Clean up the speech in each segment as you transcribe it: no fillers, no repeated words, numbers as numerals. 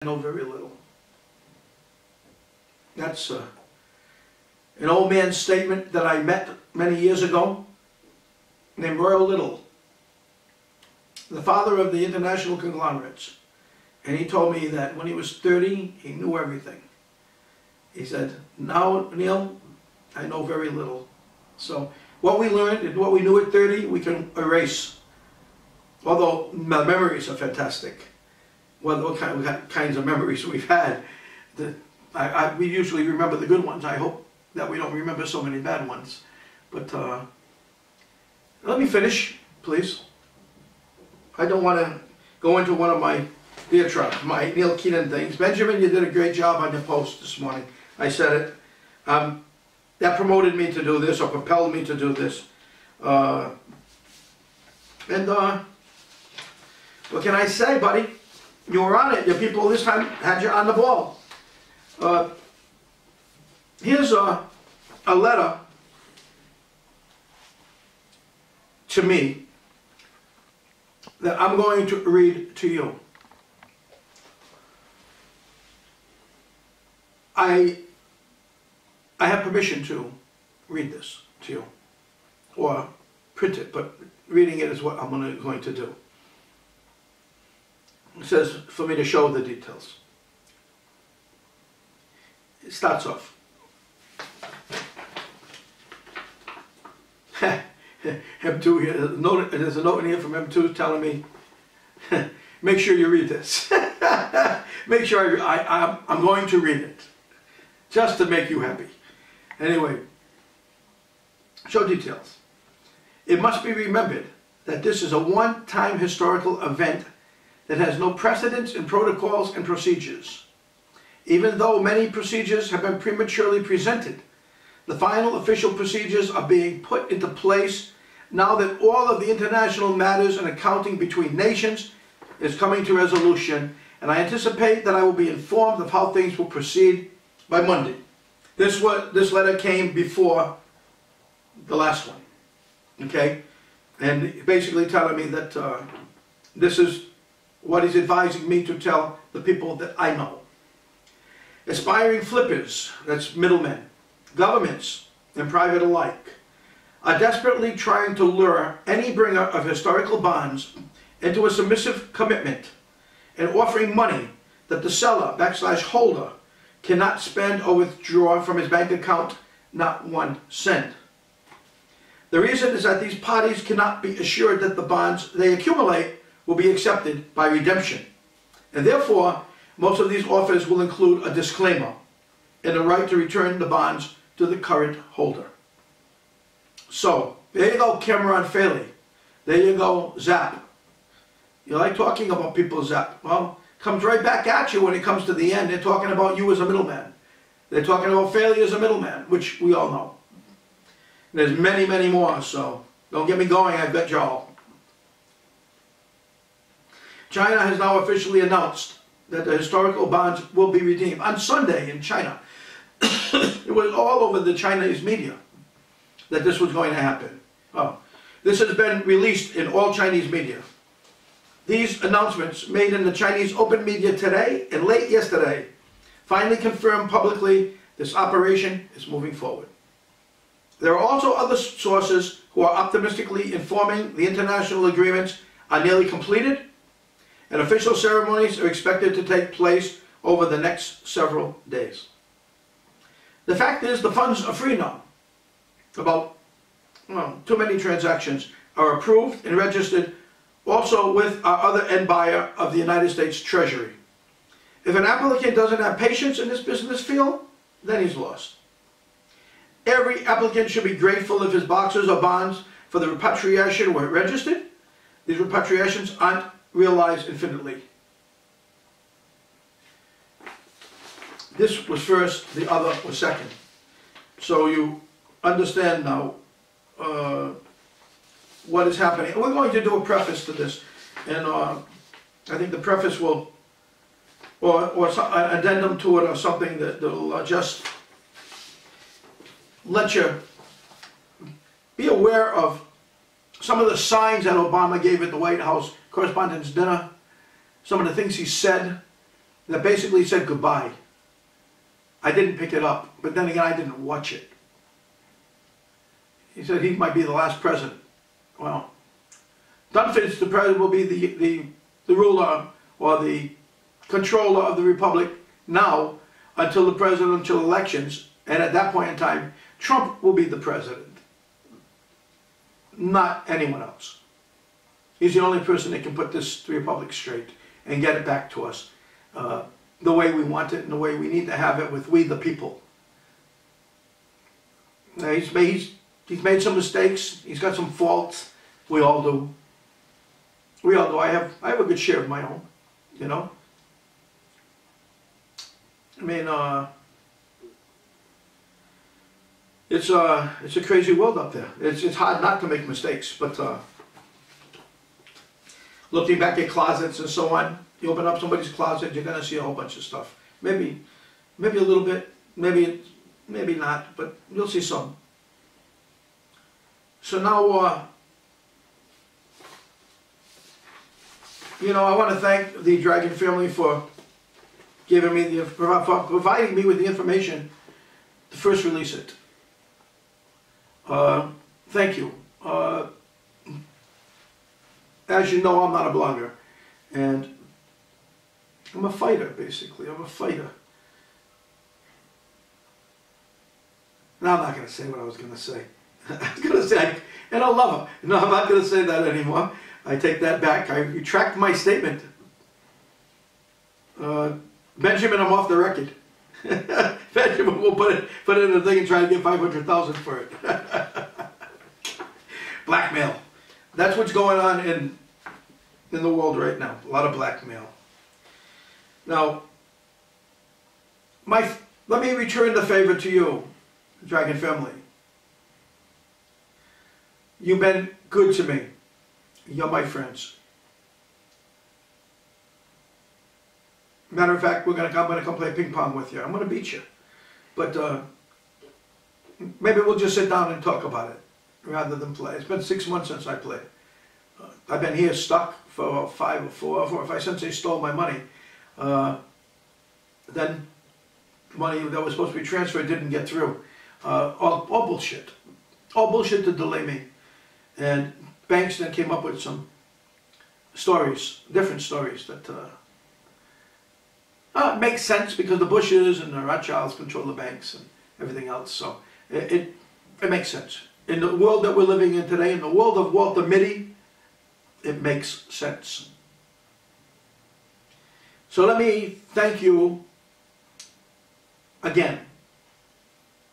I know very little. That's an old man's statement that I met many years ago, named Royal Little, the father of the international conglomerates. And he told me that when he was 30, he knew everything. He said, now, Neil, I know very little. So what we learned and what we knew at 30, we can erase. Although my memories are fantastic. Well, what kinds of memories we've had. We usually remember the good ones. I hope that we don't remember so many bad ones. But let me finish, please. I don't want to go into one of my my Neil Keenan things. Benjamin, you did a great job on your post this morning. I said it. That promoted me to do this, or propelled me to do this. What can I say, buddy? You were on it. Your people this time had you on the ball. Here's a letter to me that I'm going to read to you. I have permission to read this to you, or print it, but reading it is what I'm going to do. It says for me to show the details. It starts off. M2, there's a note in here from M2 telling me, make sure you read this. Make sure I'm going to read it. Just to make you happy. Anyway, show details. It must be remembered that this is a one-time historical event that has no precedence in protocols and procedures. Even though many procedures have been prematurely presented, the final official procedures are being put into place now that all of the international matters and accounting between nations is coming to resolution, and I anticipate that I will be informed of how things will proceed by Monday. This letter came before the last one, okay? And basically telling me that this is what he's advising me to tell the people that I know. Aspiring flippers, that's middlemen, governments and private alike, are desperately trying to lure any bringer of historical bonds into a submissive commitment and offering money that the seller / holder cannot spend or withdraw from his bank account, not 1 cent. The reason is that these parties cannot be assured that the bonds they accumulate will be accepted by redemption, and therefore most of these offers will include a disclaimer and a right to return the bonds to the current holder. So there you go, Cameron Faley. There you go, Zap. You like talking about people, Zap? Well, comes right back at you when it comes to the end. They're talking about you as a middleman. They're talking about Faley as a middleman, which we all know. And there's many, many more, so don't get me going, I bet y'all. China has now officially announced that the historical bonds will be redeemed on Sunday in China. It was all over the Chinese media that this was going to happen. Oh, this has been released in all Chinese media. These announcements made in the Chinese open media today and late yesterday finally confirmed publicly this operation is moving forward. There are also other sources who are optimistically informing the international agreements are nearly completed, and official ceremonies are expected to take place over the next several days. The fact is, the funds are free now. About too many transactions are approved and registered, also with our other end buyer of the United States Treasury. If an applicant doesn't have patience in this business field, then he's lost. Every applicant should be grateful if his boxes or bonds for the repatriation were registered. These repatriations aren't realized infinitely. This was first, the other was second. So you understand now what is happening. We're going to do a preface to this, and I think the preface will, or an addendum to it, or something that will just let you be aware of some of the signs that Obama gave at the White House Correspondents' Dinner, some of the things he said, that basically said goodbye. I didn't pick it up, but then again, I didn't watch it. He said he might be the last president. Well, Dunford's the president will be the ruler or the controller of the republic now until the presidential elections, and at that point in time, Trump will be the president, not anyone else. He's the only person that can put this republic straight and get it back to us the way we want it and the way we need to have it with we the people. Now, he's made some mistakes. He's got some faults. We all do. We all do. I have a good share of my own, you know. I mean, it's a crazy world up there. It's hard not to make mistakes, but looking back at closets and so on, you open up somebody's closet, you're gonna see a whole bunch of stuff. Maybe a little bit, maybe not, but you'll see some. So now, you know, I want to thank the Dragon family for giving me for providing me with the information to first release it. Thank you. As you know, I'm not a blogger, and I'm a fighter, basically. I'm a fighter. Now I'm not going to say what I was going to say. I was going to say, and I love him. No, I'm not going to say that anymore. I take that back. I retract my statement. Benjamin, I'm off the record. Benjamin will put it in the thing and try to get $500,000 for it. Blackmail. That's what's going on in the world right now. A lot of blackmail. Now, let me return the favor to you, Dragon family. You've been good to me. You're my friends. Matter of fact, I'm going to come play ping pong with you. I'm going to beat you. But maybe we'll just sit down and talk about it rather than play. It's been 6 months since I played. I've been here stuck for 4 or 5 since they stole my money. Then money that was supposed to be transferred didn't get through. All bullshit. All bullshit to delay me. And banks then came up with some stories, different stories that makes sense because the Bushes and the Rothschilds control the banks and everything else. So it makes sense. In the world that we're living in today, in the world of Walter Mitty, it makes sense. So let me thank you again.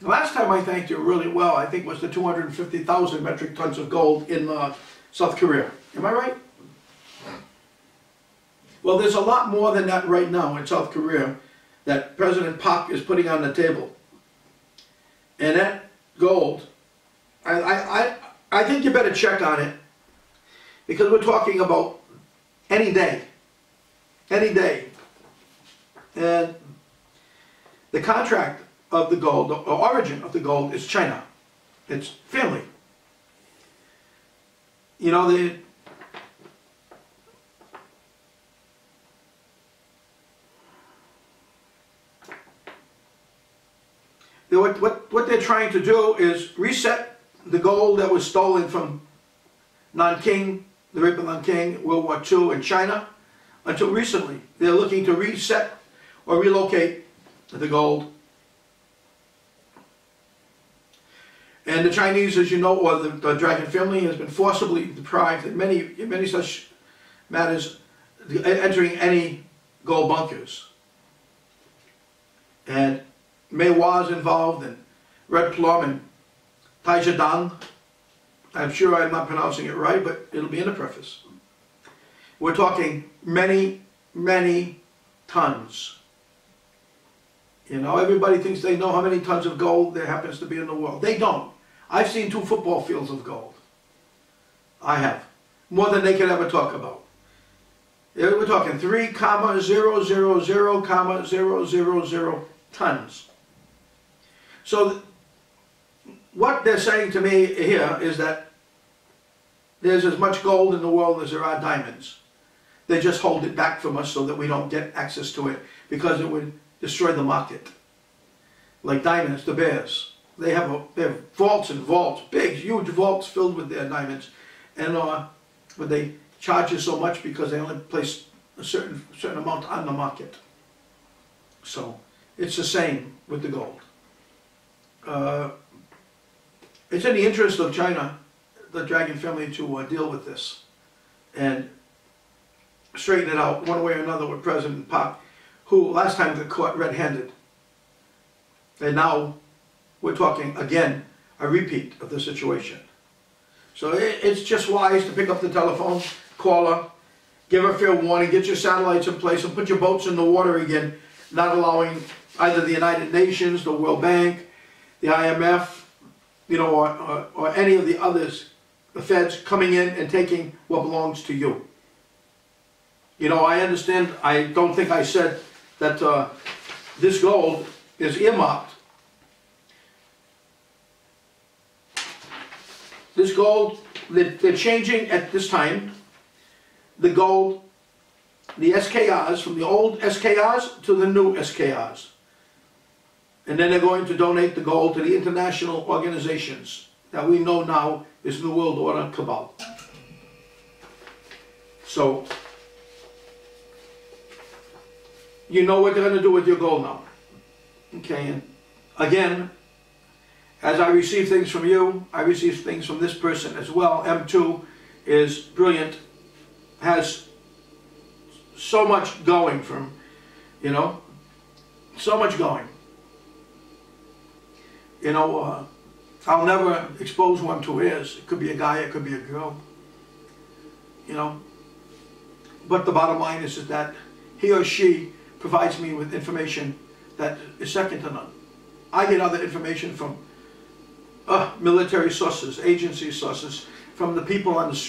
The last time I thanked you really well, I think, was the 250,000 metric tons of gold in South Korea. Am I right? Well, there's a lot more than that right now in South Korea that President Park is putting on the table. And that gold, I think you better check on it, because we're talking about any day. Any day. And the contract of the gold, the origin of the gold, is China. It's family. You know, what they're trying to do is reset the gold that was stolen from Nanking, the rape of Nanking, World War II in China. Until recently, they're looking to reset or relocate the gold. And the Chinese, as you know, or the Dragon family, has been forcibly deprived in many such matters, entering any gold bunkers. And Mei Hua is involved, and Red Plum, and Tai Zedong. I'm sure I'm not pronouncing it right, but it'll be in the preface. We're talking many, many tons. You know, everybody thinks they know how many tons of gold there happens to be in the world. They don't. I've seen 2 football fields of gold. I have. More than they could ever talk about. We're talking 3,000,000 tons. So what they're saying to me here is that there's as much gold in the world as there are diamonds. They just hold it back from us so that we don't get access to it because it would destroy the market. Like diamonds, the bears, they have vaults and vaults, big, huge vaults filled with their diamonds, and but they charge you so much because they only place a certain amount on the market. So it's the same with the gold. It's in the interest of China, the Dragon family, to deal with this and straighten it out one way or another with President Park, who last time got caught red-handed. And now we're talking again a repeat of the situation. So it's just wise to pick up the telephone, call her, give her fair warning, get your satellites in place, and put your boats in the water again, not allowing either the United Nations, the World Bank, the IMF, or any of the others, the feds, coming in and taking what belongs to you. I understand, I don't think I said that this gold is earmarked. This gold, they're changing at this time the gold, the SKRs, from the old SKRs to the new SKRs. And then they're going to donate the gold to the international organizations that we know now is New World Order cabal. So, you know what they're going to do with your gold now. Okay, and again, as I receive things from you, I receive things from this person as well. M2 is brilliant, has so much going from, so much going. I'll never expose who M2 is. It could be a guy, it could be a girl. But the bottom line is that he or she provides me with information that is second to none. I get other information from military sources, agency sources, from the people on the street.